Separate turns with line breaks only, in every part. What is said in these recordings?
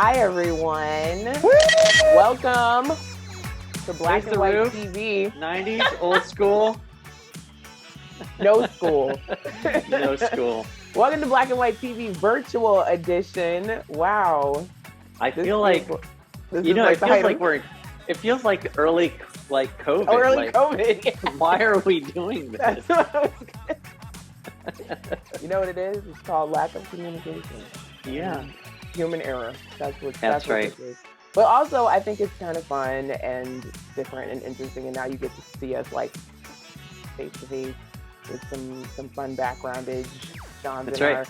Hi, everyone.
Woo!
Welcome to Black
Raise
and
the
White
roof.
TV.
90s, old school.
No school.
No school.
Welcome to Black and White TV virtual edition. Wow.
I feel like,
this
you
is
know,
like
it
the
feels
height
like
of
it feels like early, like COVID.
early
like,
COVID.
why are we doing this?
That's what I was You know what it is? It's called lack of communication.
Yeah.
Human error. That's what
right.
this is. But also, I think it's kind of fun and different and interesting. And now you get to see us like face to face with some fun backgroundage. Sean's
That's
in
right.
our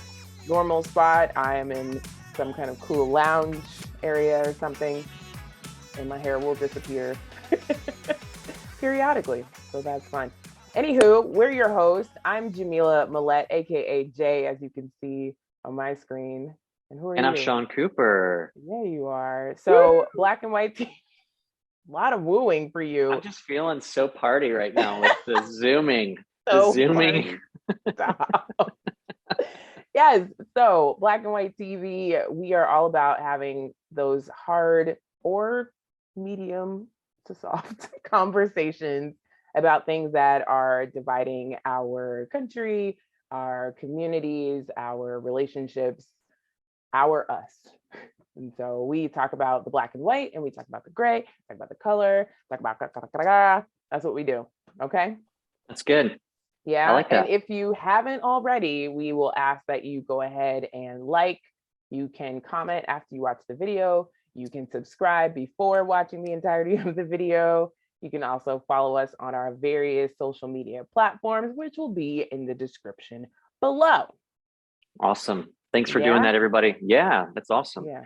normal spot. I am in some kind of cool lounge area or something, and my hair will disappear periodically. So that's fun. Anywho, we're your hosts. I'm Jamila Millette, aka Jay, as you can see on my screen. And who are you?
And I'm Sean Cooper.
Yeah, you are. So Black and White TV. A lot of wooing for you.
I'm just feeling so party right now with the zooming.
So
the zooming.
Yes. So Black and White TV, we are all about having those hard or medium to soft conversations about things that are dividing our country, our communities, our relationships, our us. And so we talk about the black and white, and we talk about the gray, talk about the color, talk about that's what we do. Okay.
That's good.
Yeah.
I like that.
And if you haven't already, we will ask that you go ahead and like. You can comment after you watch the video. You can subscribe before watching the entirety of the video. You can also follow us on our various social media platforms, which will be in the description below.
Awesome. Thanks for doing that, everybody. Yeah, that's awesome.
Yeah.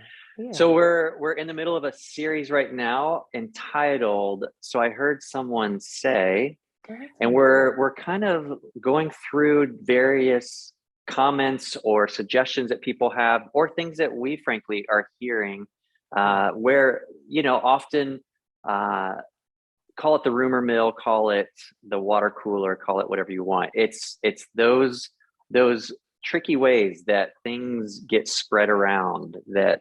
So we're in the middle of a series right now entitled So I Heard Someone Say, and we're kind of going through various comments or suggestions that people have, or things that we frankly are hearing, where, you know, often call it the rumor mill, call it the water cooler, call it whatever you want. It's those tricky ways that things get spread around, that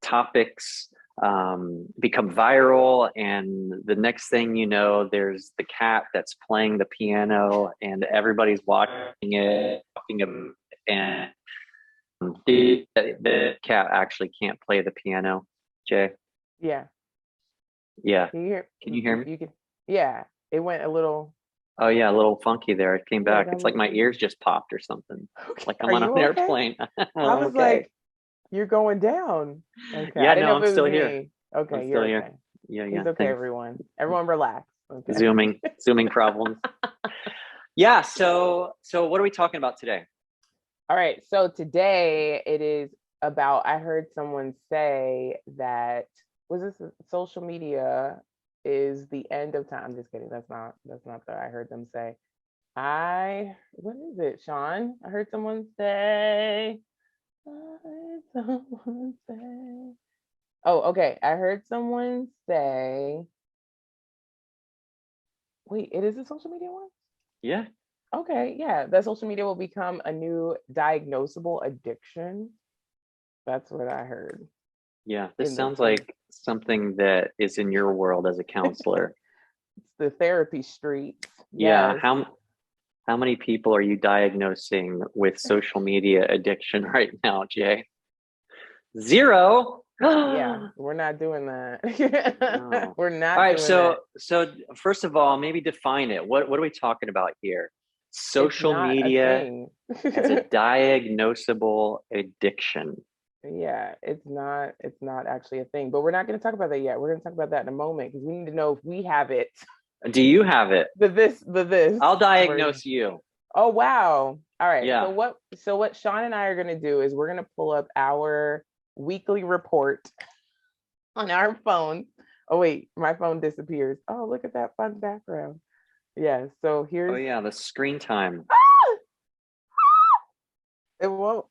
topics become viral, and the next thing you know, there's the cat that's playing the piano and everybody's watching it, talking about it, and the cat actually can't play the piano. Jay?
Yeah.
Can you hear me?
You can. Yeah, it went a little.
Oh yeah, a little funky there. It came back.
Yeah,
It's like my ears just popped or something.
Okay.
Like I'm on an airplane.
I was like, you're going down. Okay.
Yeah,
I didn't know
I'm
if it
still
was
here.
me. Okay,
I'm
you're
still
okay.
here. Yeah.
It's okay,
thanks.
Everyone relax. Okay.
Zooming problems. Yeah. So what are we talking about today?
All right. So today it is about. I heard someone say that social media is the end of time. I'm just kidding. That's not what I heard them say. What is it, Sean? I heard someone say. Oh, okay. I heard someone say. Wait, it is a social media one?
Yeah.
Okay, yeah. That social media will become a new diagnosable addiction. That's what I heard.
Yeah. This sounds like something that is in your world as a counselor.
It's the therapy street.
Yeah.
Yes.
How many people are you diagnosing with social media addiction right now, Jay? 0.
Yeah, we're not doing that. No. We're not.
All right.
So
first of all, maybe define it. What are we talking about here? Social media as a diagnosable addiction.
Yeah, it's not actually a thing, but we're not going to talk about that yet. We're going to talk about that in a moment because we need to know if we have it.
Do you have it?
The this.
I'll diagnose you.
Oh, wow. All right.
Yeah.
So what Sean and I are going to do is we're going to pull up our weekly report on our phone. Oh, wait, my phone disappears. Oh, look at that fun background. Yeah. So here's.
Oh, yeah. The screen time.
It won't.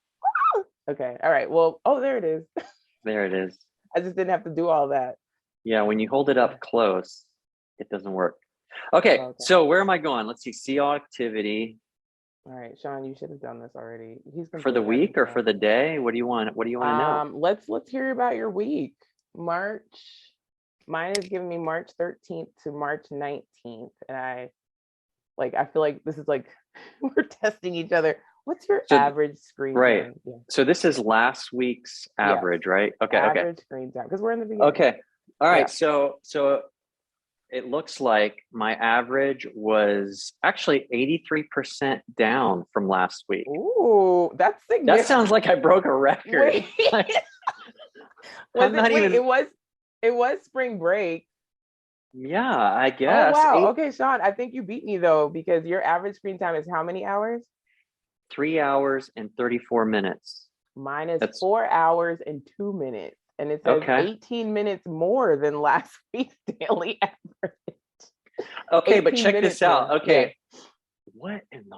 Okay. All right. Well, there it is.
There it is.
I just didn't have to do all that.
Yeah. When you hold it up close, it doesn't work. Okay. So where am I going? Let's see all activity.
All right, Sean, you should have done this already. He's
For the
completed
week or for
everything.
the day? What do you want? What do you want to know?
Let's hear about your week. March. Mine is giving me March 13th to March 19th, and I feel like this is like we're testing each other. What's your
So,
average screen
right.
time? Yeah.
So this is last week's
Yes.
average, right? Okay. Okay.
Average screen time because we're in the beginning.
Okay. All
Yeah.
right. So it looks like my average was actually 83% down from last week.
Ooh, that's
That
significant.
sounds like I broke a record.
Wait,
I'm not
wait,
even.
it was spring break.
Yeah, I
Oh
guess
wow. Okay, Sean, I think you beat me though because your average screen time is how many hours?
3 hours and 34 minutes.
Mine is
That's
4 hours and 2 minutes, and it says
okay.
18 minutes more than last week's daily average.
Okay, but
18
check this
minutes more.
out.
Yeah.
Okay, what in the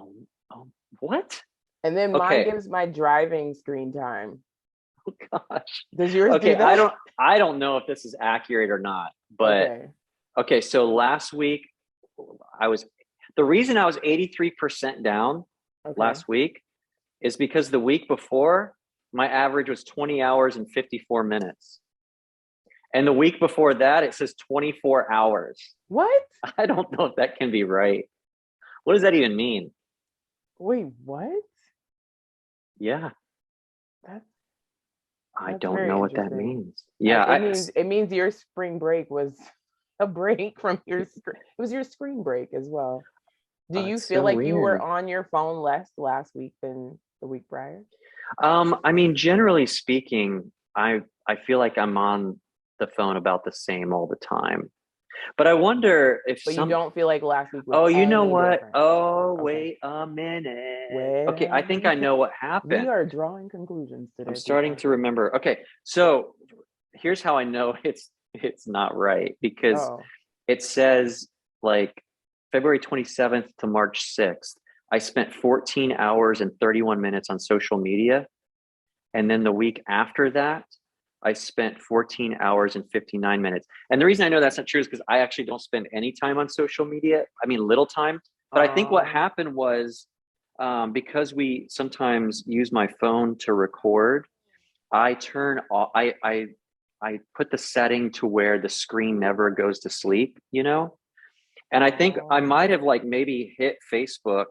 what?
And then mine
Okay.
gives my driving screen time.
Oh gosh.
Does yours do
Okay,
that?
I don't know if this is accurate or not, but
Okay.
okay, so last week I was the reason I was 83% down
Okay.
last week is because the week before my average was 20 hours and 54 minutes. And the week before that it says 24 hours.
What?
I don't know if that can be right. What does that even mean?
Wait, what?
Yeah,
That's
I
that's
don't
very
know what that
interesting.
means. Yeah,
It means your spring break was a break from your screen. It was your screen break as well. Do you
it's
feel
so
like you were
weird.
on your phone less last week than the week prior?
I mean, generally speaking, I feel like I'm on the phone about the same all the time. But I wonder if
But you
some
don't feel like last week was
oh, you know
any
what?
different.
Oh,
Okay.
wait a minute.
Wait
Okay,
a
I think I
minute.
know what
We
happened.
are drawing conclusions
I'm
today,
starting
people.
to remember. Okay, so here's how I know it's not right because
Oh.
it says like February 27th to March 6th, I spent 14 hours and 31 minutes on social media. And then the week after that, I spent 14 hours and 59 minutes. And the reason I know that's not true is because I actually don't spend any time on social media. I mean, little time. But I think what
Um,
happened was because we sometimes use my phone to record, I turn off, I put the setting to where the screen never goes to sleep, you know? And I think I
oh.
might have like maybe hit Facebook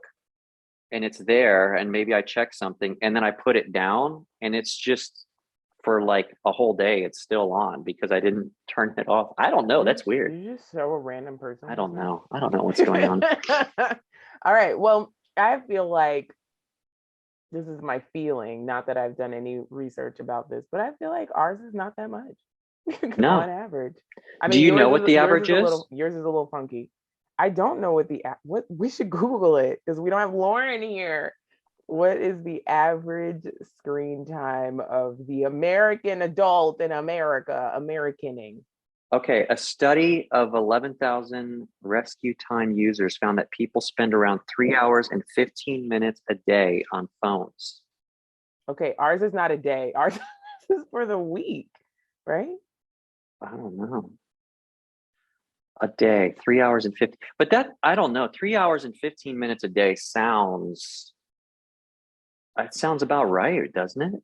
and it's there and maybe I check something and then I put it down and it's just for like a whole day it's still on because I didn't turn it off. I don't know. That's weird.
Did you just show a random person
I
just
don't
now?
know. I don't know what's going on.
All right. Well, I feel like this is my feeling, not that I've done any research about this, but I feel like ours is not that much
No.
on average. I
Do
mean,
you know what the average is?
yours is a little funky. I don't know what we should Google it because we don't have Lauren here. What is the average screen time of the American adult in America, Americaning?
Okay, a study of 11,000 rescue time users found that people spend around 3 hours and 15 minutes a day on phones.
Okay, ours is not a day. Ours is for the week, right?
I don't know. A day, 3 hours and 50. But that, I don't know. 3 hours and 15 minutes a day that sounds about right, doesn't it?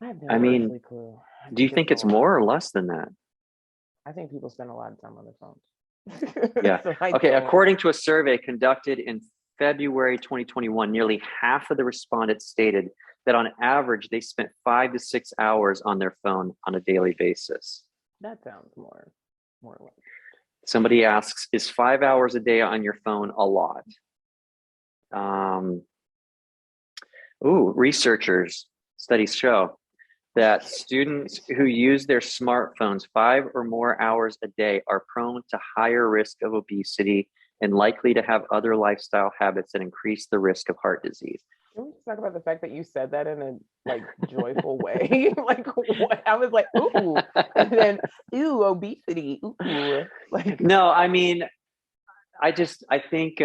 I have
I
no
mean,
earthly clue. I
do you
think it's
think
a
it's
lot.
more or less than that?
I think people spend a lot of time on their phones.
Yeah.
So I
Okay.
don't.
According to a survey conducted in February 2021, nearly half of the respondents stated that on average, they spent 5 to 6 hours on their phone on a daily basis.
That sounds more like.
Somebody asks, is 5 hours a day on your phone a lot? Um, Researchers studies show that students who use their smartphones 5 or more hours a day are prone to higher risk of obesity and likely to have other lifestyle habits that increase the risk of heart disease.
Can we just talk about the fact that you said that in a like joyful way? Like what? I was like, ooh, and then ooh, obesity, ooh, like
No, I mean, I think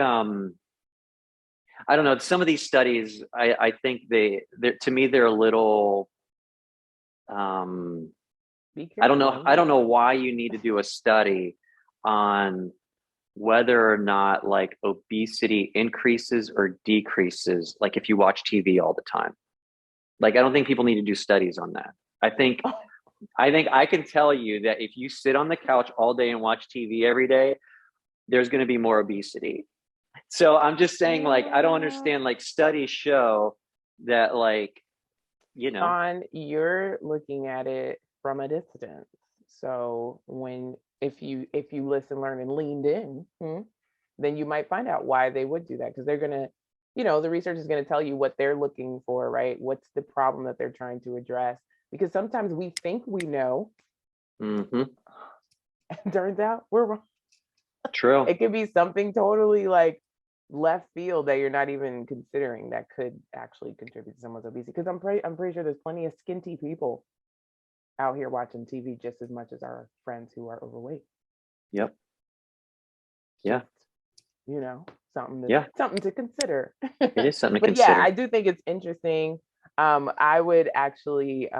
I don't know. Some of these studies, I think they're to me they're a little
be
I don't know.
careful.
I don't know why you need to do a study on whether or not like obesity increases or decreases, like if you watch TV all the time. Like, I don't think people need to do studies on that. I think I can tell you that if you sit on the couch all day and watch TV every day, there's going to be more obesity. So I'm just saying, like, I don't
Yeah.
understand, like, studies show that, like, you know,
Sean, you're looking at it from a distance. So when if you listen, learn, and leaned in, then you might find out why they would do that because they're gonna, the research is gonna tell you what they're looking for, right? What's the problem that they're trying to address? Because sometimes we think we know,
mm-hmm,
and turns out we're wrong.
true.
It could be something totally like left field that you're not even considering that could actually contribute to someone's obesity. Because I'm pretty sure there's plenty of skinty people out here watching TV just as much as our friends who are overweight.
Yep. Yeah.
Just, you know,
Yeah.
something to consider.
It is something to
But yeah, I
consider.
do think it's interesting. I would actually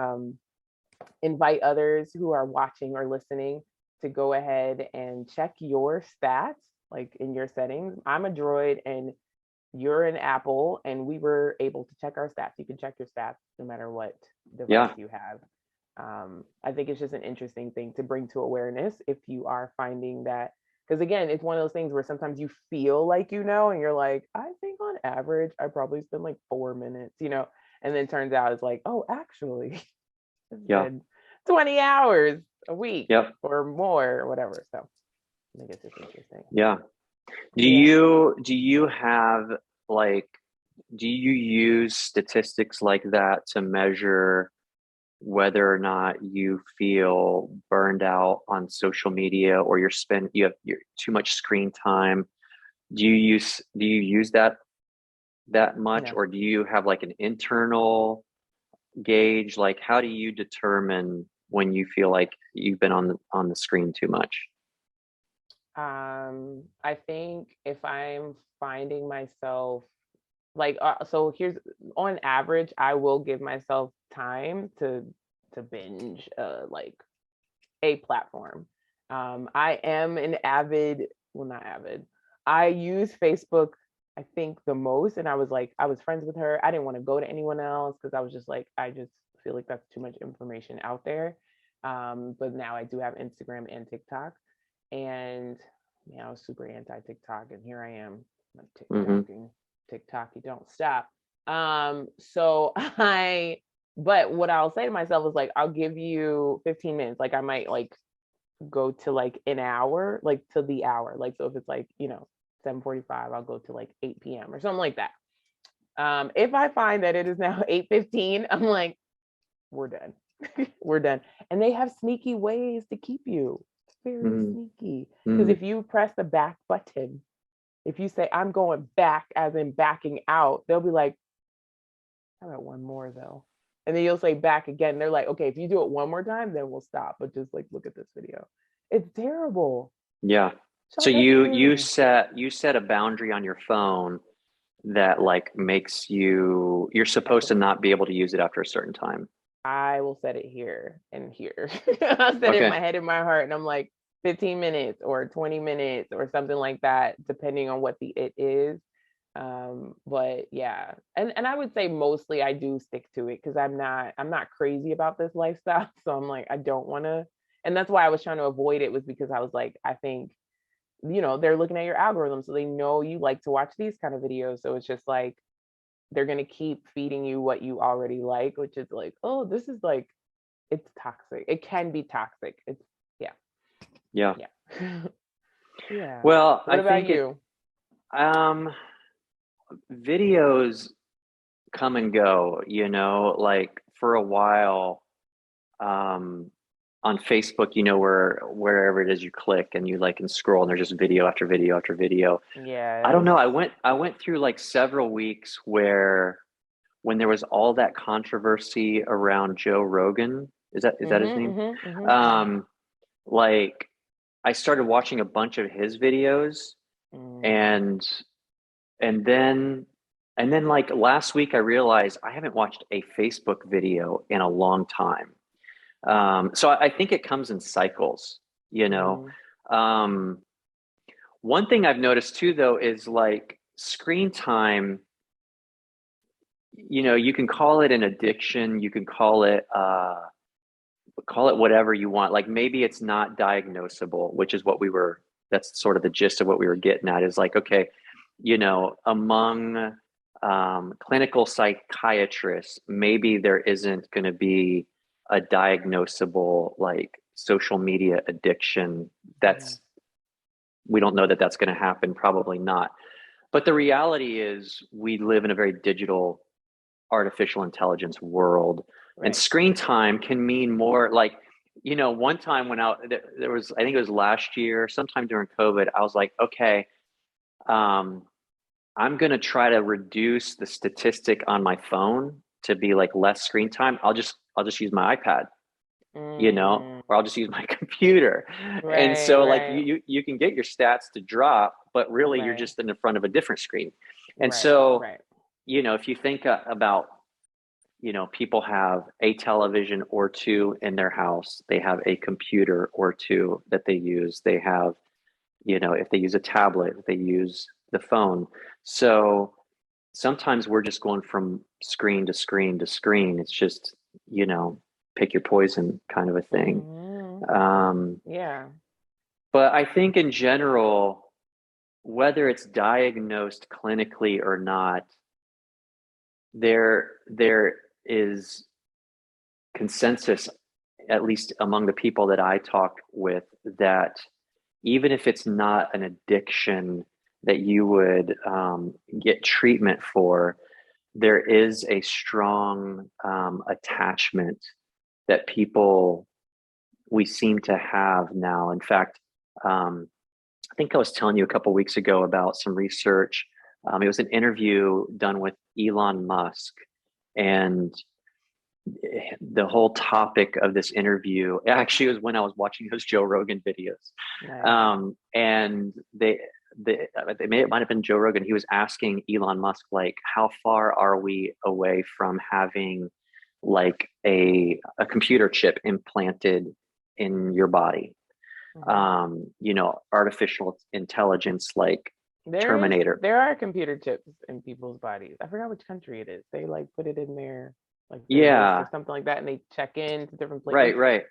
invite others who are watching or listening to go ahead and check your stats, like in your settings. I'm a Droid and you're an Apple, and we were able to check our stats. You can check your stats no matter what device
Yeah.
you have. I think it's just an interesting thing to bring to awareness if you are finding that, because again, it's one of those things where sometimes you feel like and you're like, I think on average I probably spend like 4 minutes, and then turns out it's like, oh, actually, it's
Yeah.
been 20 hours a week
Yep.
or more or whatever. So I think it's just interesting.
Yeah.
Yeah.
Do you have, like, do you use statistics like that to measure whether or not you feel burned out on social media, or you have too much screen time? Do you use that much,
No.
or do you have like an internal gauge? Like, how do you determine when you feel like you've been on the screen too much?
I think if I'm finding myself like so here's on average, I will give myself time to binge like a platform. I am an avid, well, not avid. I use Facebook, I think, the most, and I was friends with her. I didn't want to go to anyone else because I was just like, I just feel like that's too much information out there. But now I do have Instagram and TikTok, and I was super anti TikTok, and here I am, like
Mm-hmm.
TikToking, TikTok, you don't stop. So but what I'll say to myself is like, I'll give you 15 minutes. Like I might like go to like an hour, like to the hour. Like, so if it's like, 7:45, I'll go to like 8 p.m. or something like that. If I find that it is now 8:15, I'm like, we're done. We're done. And they have sneaky ways to keep you. Very sneaky. Because
Mm-hmm.
if you press the back button, if you say I'm going back as in backing out, they'll be like, how about one more though? And then you'll say back again. They're like, okay, if you do it one more time, then we'll stop. But just like look at this video. It's terrible.
Yeah. So
Sean, that's
you
terrible.
set a boundary on your phone that like makes you're supposed to not be able to use it after a certain time.
I will set it here and here. I set it in
Okay.
my head and my heart, and I'm like 15 minutes or 20 minutes or something like that, depending on what the it is. But yeah, and I would say mostly I do stick to it because I'm not crazy about this lifestyle. So I'm like, I don't want to, and that's why I was trying to avoid it, was because I was like, I think, they're looking at your algorithm, so they know you like to watch these kind of videos. So it's just like they're gonna keep feeding you what you already like, which is like, oh, this is like, it's toxic. It can be toxic. It's yeah,
Yeah.
yeah. Yeah.
Well,
What
I
about
think
you?
um videos come and go, like for a while, um on Facebook, wherever it is you click and you like and scroll, and there's just video after video after video. I don't
Yes.
know. I went through like several weeks where when there was all that controversy around Joe Rogan, is that his name?
Yeah.
Um, like I started watching a bunch of his videos,
Mm.
and and then and then like last week I realized I haven't watched a Facebook video in a long time. So I think it comes in cycles, you know.
Mm.
Um, One thing I've noticed too, though, is like screen time, you can call it an addiction, you can call it whatever you want. Like maybe it's not diagnosable, which is that's sort of the gist of what we were getting at is like, okay, among clinical psychiatrists, maybe there isn't going to be a diagnosable like social media addiction.
Mhm.
We don't know that that's going to happen, probably not. But the reality is, we live in a very digital, artificial intelligence world, and
Right.
screen time can mean more. Like, one time when there was, I think it was last year, sometime during COVID, I was like, okay, um, I'm going to try to reduce the statistic on my phone to be like less screen time. I'll just use my iPad,
Mm,
or I'll just use my computer. And
right,
so like
right,
you can get your stats to drop, but really you're
right,
just in the front of a different screen. And
right,
so,
right.
if you think about, people have a television or two in their house, they have a computer or two that they use, they have, if they use a tablet, they use the phone. So sometimes we're just going from screen to screen to screen. It's just, you know, pick your poison kind of a thing.
Hmm.
Um,
Yeah.
but I think in general, whether it's diagnosed clinically or not, there is consensus, at least among the people that I talk with, that even if it's not an addiction that you would get treatment for, there is a strong attachment that we seem to have now. In fact, I think I was telling you a couple weeks ago about some research. It was an interview done with Elon Musk, and the whole topic of this interview actually was when I was watching those Joe Rogan videos,
Nice.
and it might have been Joe Rogan. He was asking Elon Musk like, how far are we away from having like a computer chip implanted in your body?
Hmm.
Artificial intelligence like Terminator.
There are computer chips in people's bodies. I forgot which country it is. They like put it in their wrist or
Yeah,
something like that, and they check in to different
right,
places.
right.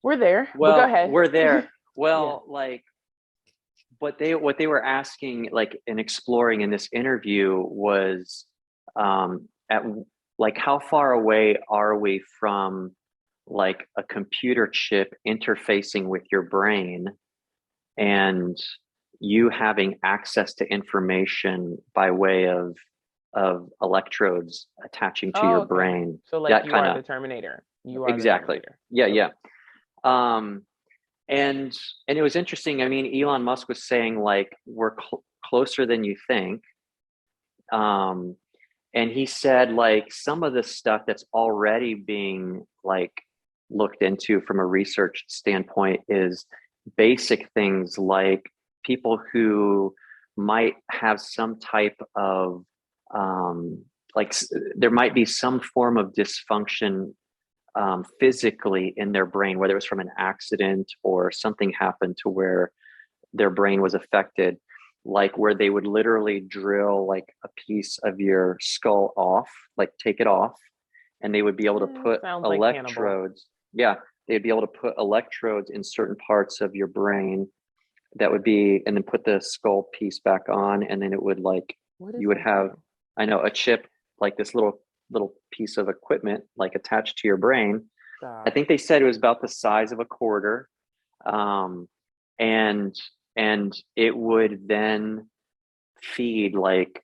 We're there, but go
Well,
ahead.
we're there.
Yeah.
Well, like what they were asking, like, and exploring in this interview was, at like, how far away are we from like a computer chip interfacing with your brain and you having access to information by way of electrodes attaching to
Oh,
your
okay.
brain.
So like
That
you
kind
are
of,
the Terminator. You are the
exactly.
Terminator.
Yeah,
Okay.
yeah. Um, and it was interesting. I mean, Elon Musk was saying like we're closer than you think. Um, and he said like some of the stuff that's already being like looked into from a research standpoint is basic things like people who might have some type of um, there might be some form of dysfunction physically in their brain, whether it was from an accident or something happened to where their brain was affected, like where they would literally drill like a piece of your skull off, like take it off, and they would be able to put
Sounds like Hannibal.
electrodes. Yeah, they'd be able to put electrodes in certain parts of your brain that would be, and then put the skull piece back on, and then it would like,
What is
you would have,
happening?
I know, a chip, like this little piece of equipment like attached to your brain. I
Stop.
think they said it was about the size of a quarter, um, and it would then feed like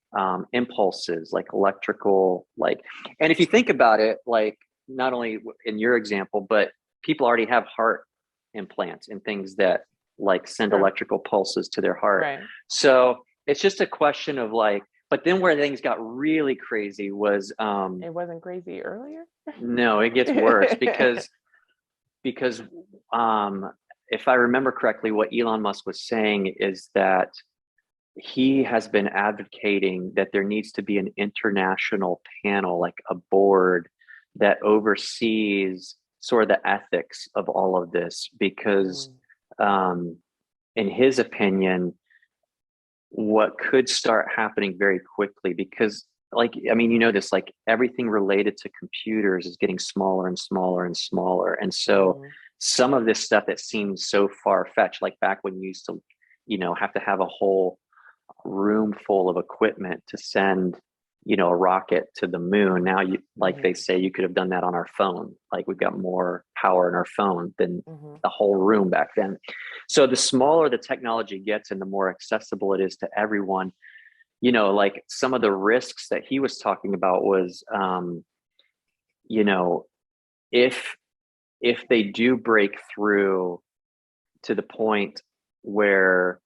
impulses, like electrical, like. And if you think about it, like not only in your example, but people already have heart implants and things that like send
True.
electrical pulses to their heart.
Right.
So it's just a question of like. But then where things got really crazy was,
It wasn't crazy earlier.
no, it gets worse because um, if I remember correctly, what Elon Musk was saying is that he has been advocating that there needs to be an international panel, like a board that oversees sort of the ethics of all of this, because
Mm.
um, in his opinion, what could start happening very quickly, because like, I mean, you know this, like everything related to computers is getting smaller and smaller and smaller. And so
Mhm.
some of this stuff that seems so far-fetched, like back when you used to, have to have a whole room full of equipment to send, a rocket to the moon. Now you, like they
Mhm.
say, you could have done that on our phone. Like we've got more power in our phone than
Mhm.
the whole room back then. So the smaller the technology gets and the more accessible it is to everyone, like some of the risks that he was talking about was, you know, if they do break through to the point where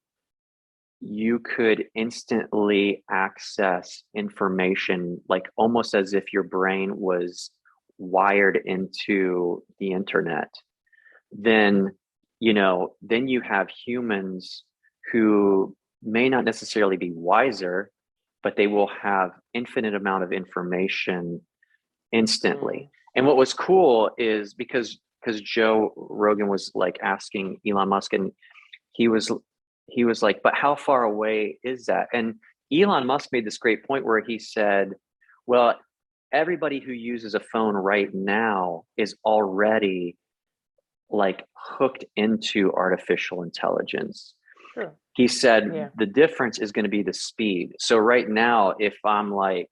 you could instantly access information, like almost as if your brain was wired into the internet, then, then you have humans who may not necessarily be wiser, but they will have infinite amount of information instantly.
Mm.
And what was cool is because Joe Rogan was like asking Elon Musk, and he was like, but how far away is that? And Elon Musk made this great point where he said, well, everybody who uses a phone right now is already like hooked into artificial intelligence.
True.
He said
Yeah.
the difference is going to be the speed. So right now, if I'm like,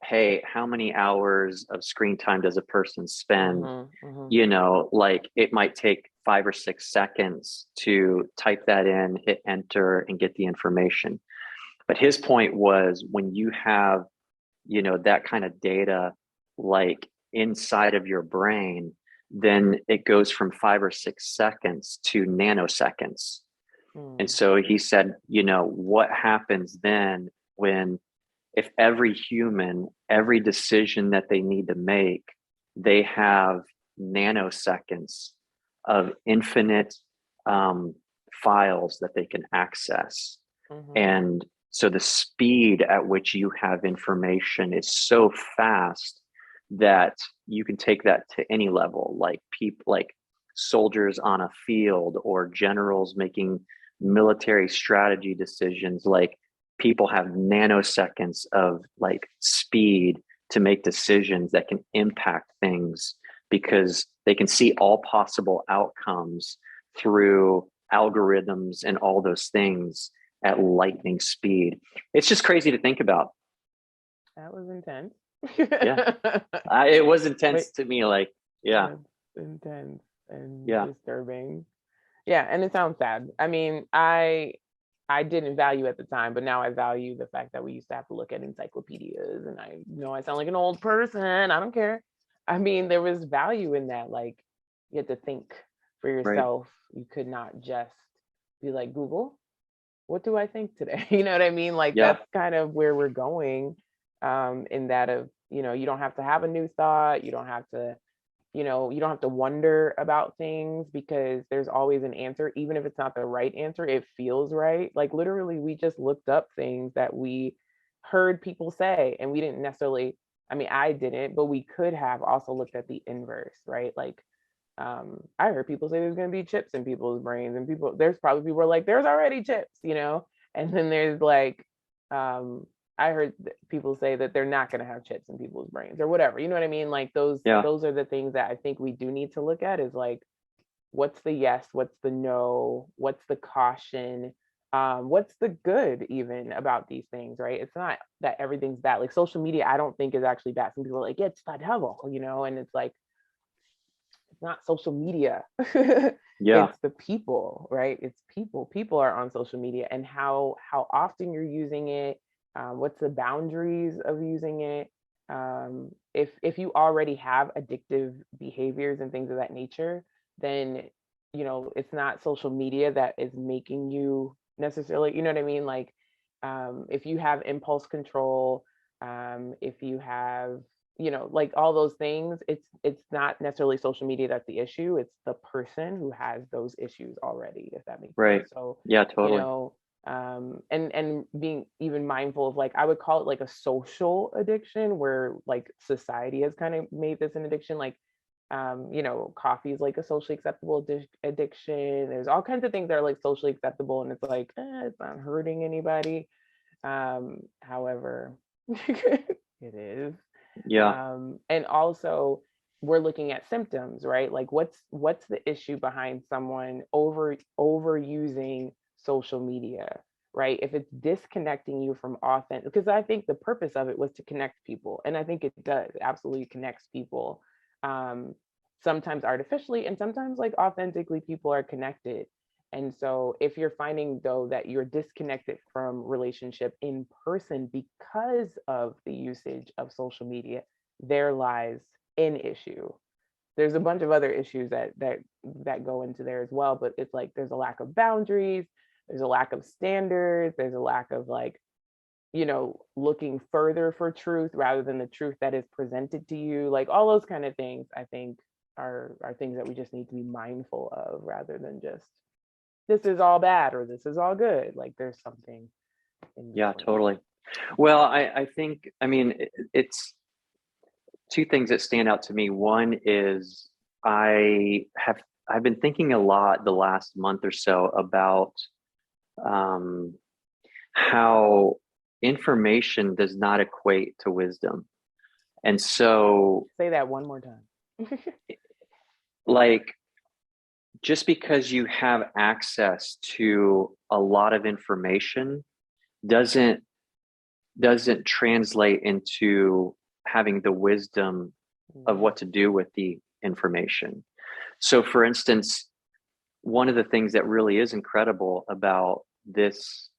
hey, how many hours of screen time does a person spend?
Mhm. Mhm.
Like it might take 5 or 6 seconds to type that in, hit enter, and get the information. But his point was when you have, that kind of data like inside of your brain, then it goes from 5 or 6 seconds to nanoseconds. And
Mm.
so he said, what happens then when if every human, every decision that they need to make, they have nanoseconds of infinite files that they can access.
Mhm.
And so the speed at which you have information is so fast that you can take that to any level, like people, like soldiers on a field or generals making military strategy decisions. Like people have nanoseconds of like speed to make decisions that can impact things because they can see all possible outcomes through algorithms and all those things at lightning speed. It's just crazy to think about.
That was intense.
Yeah. It was
But
intense to me. Like, yeah,
that's intense and
yeah,
disturbing. Yeah, and it sounds sad. I mean, I didn't value at the time, but now I value the fact that we used to have to look at encyclopedias, and I know I sound like an old person. I don't care. I mean, there was value in that. Like, you had to think for
right.
yourself. You could not just be like, Google, what do I think today? You know what I mean? Like,
Yeah,
that's kind of where we're going, in that of, you don't have to have a new thought. You don't have to, you don't have to wonder about things because there's always an answer, even if it's not the right answer, it feels right. Like literally, we just looked up things that we heard people say, and we didn't necessarily, I mean, I didn't, but we could have also looked at the inverse, right? Like, I heard people say there's going to be chips in people's brains, and there's probably people are like, there's already chips, and then there's like, um, I heard people say that they're not going to have chips in people's brains or whatever. You know what I mean? Like
yeah,
those are the things that I think we do need to look at, is like, what's the yes, what's the no, what's the caution, what's the good even about these things, right? It's not that everything's bad. Like social media, I don't think is actually bad. Some people are like, it's the devil, and it's like, it's not social media.
yeah,
It's the people, right? It's people. People are on social media, and how often you're using it, what's the boundaries of using it. If you already have addictive behaviors and things of that nature, then it's not social media that is making you necessarily, you know what I mean? Like, if you have impulse control, if you have, like all those things, it's not necessarily social media that's the issue, it's the person who has those issues already, if that makes sense.
right.
So,
Yeah,
you
totally.
know and being even mindful of, like, I would call it like a social addiction, where like society has kind of made this an addiction. Like, Coffee is like a socially acceptable addiction. There's all kinds of things that are like socially acceptable, and it's like, it's not hurting anybody. However, it is.
Yeah.
And also, we're looking at symptoms, right? Like, what's the issue behind someone overusing social media, right? If it's disconnecting you from authentic, because I think the purpose of it was to connect people, and I think it does, it absolutely connects people. um, Sometimes artificially and sometimes like authentically people are connected. And so if you're finding though that you're disconnected from relationship in person because of the usage of social media, there lies an issue. There's a bunch of other issues that go into there as well, but it's like there's a lack of boundaries, there's a lack of standards, there's a lack of like, looking further for truth rather than the truth that is presented to you. Like all those kind of things, I think are things that we just need to be mindful of rather than just this is all bad or this is all good. Like there's something in
Yeah,
between.
totally. Well, I think, I mean, it's two things that stand out to me. One is I've been thinking a lot the last month or so about um, how information does not equate to wisdom. And so,
Say that one more time.
like, just because you have access to a lot of information doesn't translate into having the wisdom of what to do with the information. So, for instance, one of the things that really is incredible about this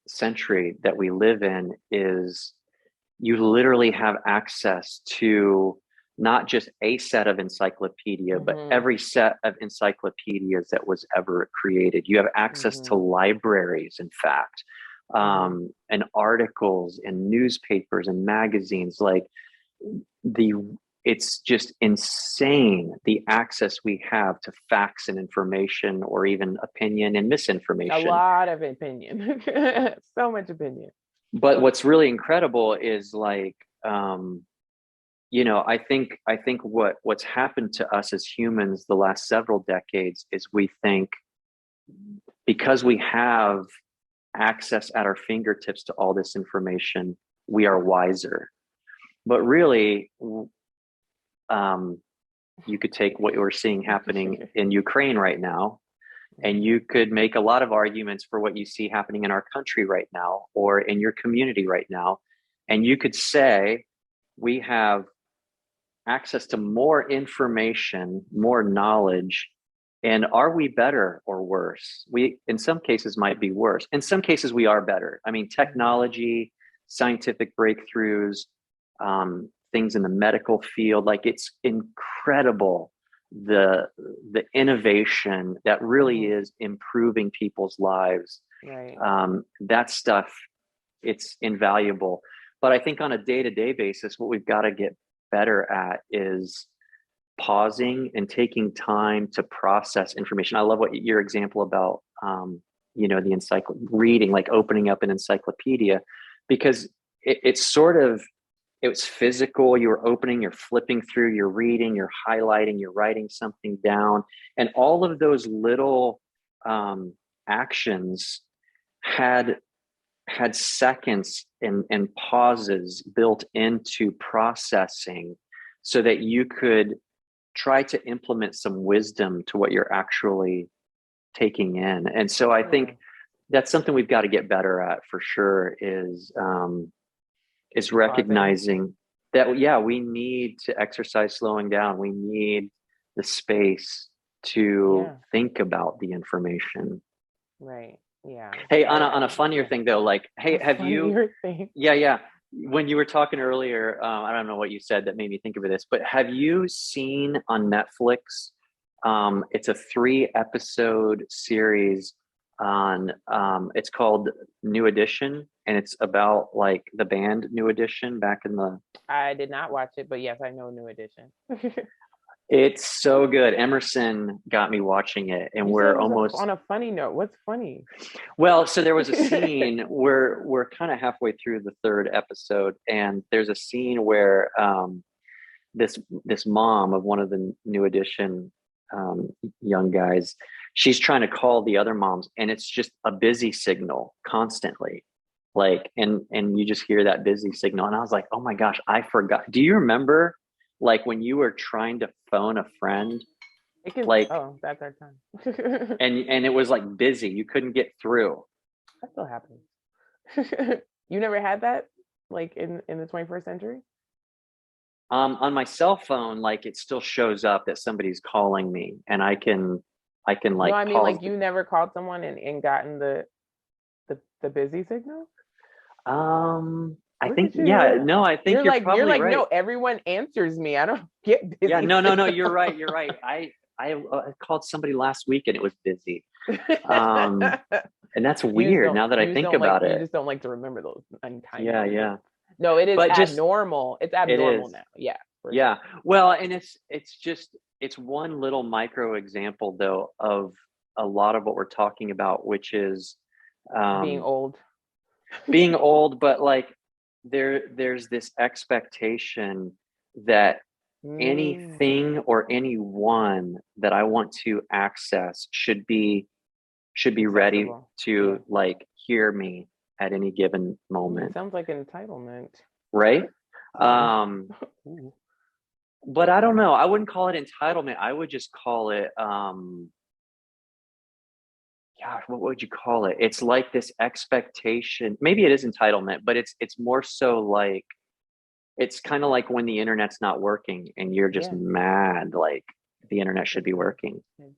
century that we live in is you literally have access to not just a set of encyclopedia, but every set of encyclopedias that was ever created. You have access to libraries, in fact, and articles and newspapers and magazines. Like the it's just insane the access we have to facts and information, or even opinion and misinformation.
A lot of opinion. So much opinion.
But what's really incredible is like, I think what's happened to us as humans the last several decades is we think because we have access at our fingertips to all this information, we are wiser. But really, you could take what we're seeing happening in Ukraine right now, and you could make a lot of arguments for what you see happening in our country right now or in your community right now. And you could say, we have access to more information, more knowledge. And are we better or worse? We, in some cases, might be worse. In some cases, we are better. I mean, technology, scientific breakthroughs, things in the medical field, like it's incredible the innovation that really is improving people's lives.
Right.
That stuff, it's invaluable. But I think on a day-to-day basis, what we've got to get better at is pausing and taking time to process information. I love what your example about, the reading, like opening up an encyclopedia, because it's physical. You're opening, you're flipping through, you're reading, you're highlighting, you're writing something down. And all of those little actions had seconds and pauses built into processing so that you could try to implement some wisdom to what you're actually taking in. And so I think that's something we've got to get better at for sure, is recognizing that, yeah, we need to exercise slowing down. We need the space to think about the information.
Right. Yeah.
Hey, on a funnier thing though, like, hey, have you?
Thing.
Yeah. When you were talking earlier, I don't know what you said that made me think of this, but have you seen on Netflix? It's a 3-episode series on. It's called New Edition, and it's about like the band New Edition back in the.
I did not watch it, but yes, I know New Edition.
It's so good. Emerson got me watching it, and we're almost
on a funny note. What's funny?
Well, so there was a scene where we're kind of halfway through the 3rd episode, and there's a scene where this mom of one of the new edition young guys, she's trying to call the other moms, and it's just a busy signal constantly, like, and you just hear that busy signal, and I was like, oh my gosh, I forgot. Do you remember, like, when you were trying to phone a friend, like,
oh, that's our time.
and it was like busy, you couldn't get through?
That still happens. You never had that, like, in the 21st century?
On my cell phone, like, it still shows up that somebody's calling me, and I can
No,
like
I mean,
pause.
like, you never called someone and gotten the busy signal?
I
Look
think,
at
yeah,
you.
no, I think
You're
probably
like,
right.
no, everyone answers me. I don't get
Yeah,
busy
no,
signals.
you're right, I called somebody last week and it was busy. Um, and that's weird now that I think about
You
it.
just don't like to remember those
Yeah,
untimely.
yeah.
No, it is
But just
abnormal. It's
it
abnormal
is.
now. Yeah, for
Yeah.
sure.
Well, and it's just it's one little micro example though of a lot of what we're talking about, which is
Being
um
old.
being old, but like there's this expectation that
Mm,
anything or anyone that I want to access should be ready
accessible. Yeah.
to, like, hear me at any given moment,
Sounds like entitlement.
right?
Ooh.
um
Ooh.
but I don't know, I wouldn't call it entitlement, I would just call it gosh, what would you call it? It's like this expectation, maybe it is entitlement, but it's more so like, it's kind of like when the internet's not working and you're just
Yeah.
mad, like, the internet should be working.
It's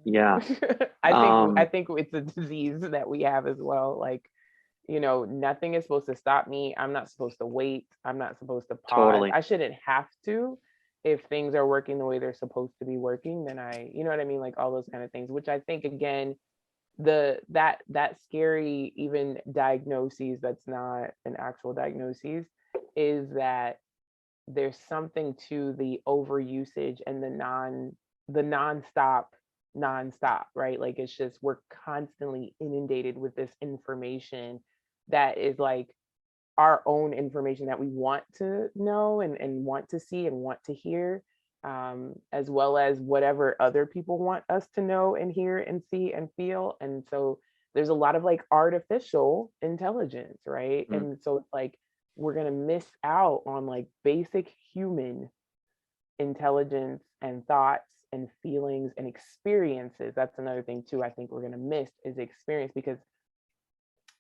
Yeah.
entitlement. I
um
think it's a disease that we have as well. Like, nothing is supposed to stop me. I'm not supposed to wait. I'm not supposed to pause.
totally.
I shouldn't have to. If things are working the way they're supposed to be working, then you know what I mean? Like all those kind of things, which I think, again, that scary even diagnoses that's not an actual diagnosis is that there's something to the overusage and the nonstop, right? Like, it's just we're constantly inundated with this information that is like our own information that we want to know and want to see and want to hear, as well as whatever other people want us to know and hear and see and feel. And so there's a lot of like artificial intelligence, right?
Mm.
And so it's like we're going to miss out on like basic human intelligence and thoughts and feelings and experiences. That's another thing too. I think we're going to miss is experience, because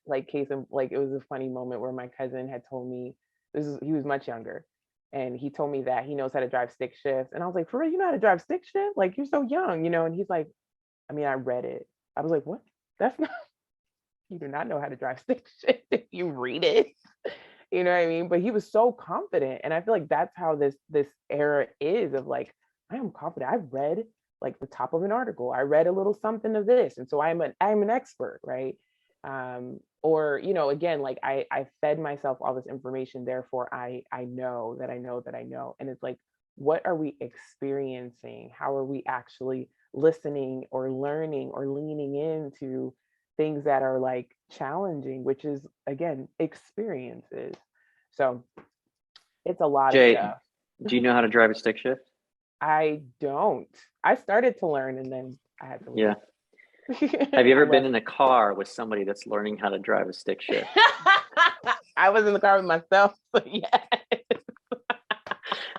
like like, it was a funny moment where my cousin had told me, he was much younger, and he told me that he knows how to drive stick shift, and I was like, for real, you know how to drive stick shift? Like, you're so young, and he's like, I mean, I read it. I was like, what? That's not, you do not know how to drive stick shift if you read it. You know what I mean? But he was so confident, and I feel like that's how this era is, of like, I am confident. I've read like the top of an article. I read a little something of this, and so I'm an expert, right? Or again, like I fed myself all this information, therefore I know that I know that I know. And it's like, what are we experiencing? How are we actually listening or learning or leaning into things that are like challenging, which is, again, experiences. So it's a lot of
Jay,
stuff.
do you know how to drive a stick shift?
I don't. I started to learn and then I had to
Yeah.
leave.
Have you
I
ever been
left.
in a car with somebody that's learning how to drive a stick shift?
I was in the car with myself. So yeah.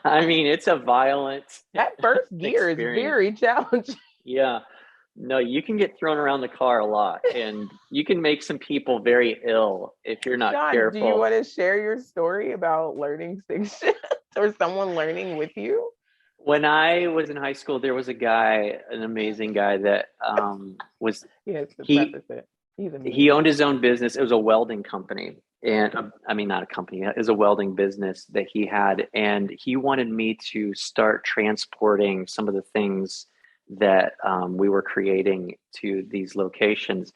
I mean, it's a violent
That first gear is
experience.
very challenging.
Yeah. No, you can get thrown around the car a lot, and you can make some people very ill if you're not
Sean, do you
careful.
want to share your story about learning stick shift or someone learning with you?
When I was in high school, there was a guy, an amazing guy that was
Yes, to
he
preface it. He's
he
amazing.
owned his own business. It was a welding company, and I mean, not a company, it was a welding business that he had, and he wanted me to start transporting some of the things that we were creating to these locations.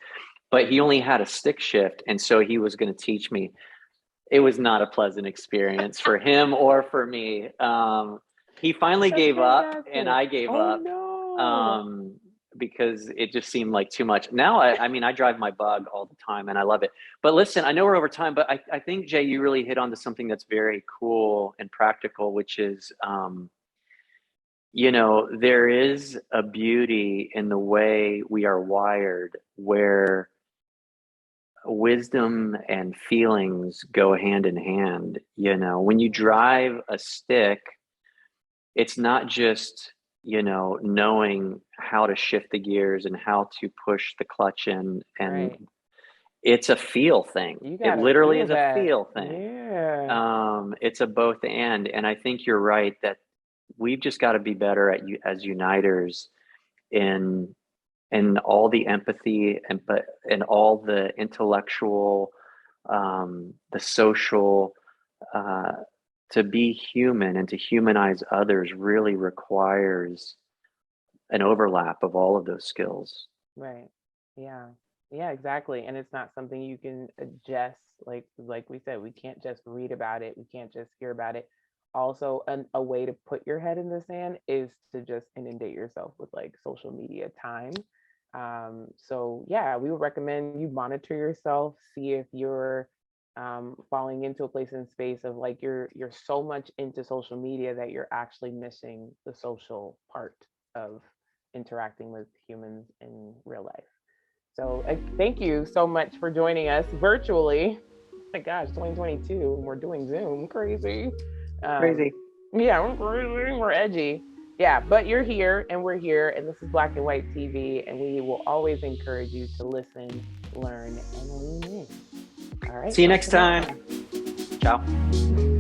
But he only had a stick shift, and so he was going to teach me. It was not a pleasant experience for him or for me. He finally
That's
gave up, and
fantastic.
I gave
Oh
up.
no.
Um, because it just seemed like too much. Now, I mean, I drive my bug all the time and I love it. But listen, I know we're over time, but I think, Jay, you really hit onto something that's very cool and practical, which is, there is a beauty in the way we are wired where wisdom and feelings go hand in hand. When you drive a stick, it's not just, knowing how to shift the gears and how to push the clutch in, and
Right.
it's a feel thing.
You
It
gotta
literally
feel
is a
that.
feel thing.
Yeah.
It's a both and I think you're right that we've just got to be better at you as uniters in all the empathy and all the intellectual, the social, uh, to be human and to humanize others really requires an overlap of all of those skills.
Right. Yeah. Yeah, exactly. And it's not something you can adjust. Like we said, we can't just read about it. We can't just hear about it. Also, a way to put your head in the sand is to just inundate yourself with like social media time. So yeah, we would recommend you monitor yourself, see if you're falling into a place in space of like you're so much into social media that you're actually missing the social part of interacting with humans in real life. So thank you so much for joining us virtually. Oh my gosh, 2022, and we're doing Zoom. Crazy. Um,
Crazy.
yeah, we're edgy. Yeah, but you're here and we're here, and this is Black and White TV, and we will always encourage you to listen, learn, and lean in. All right.
See you next time.
Next time.
Ciao.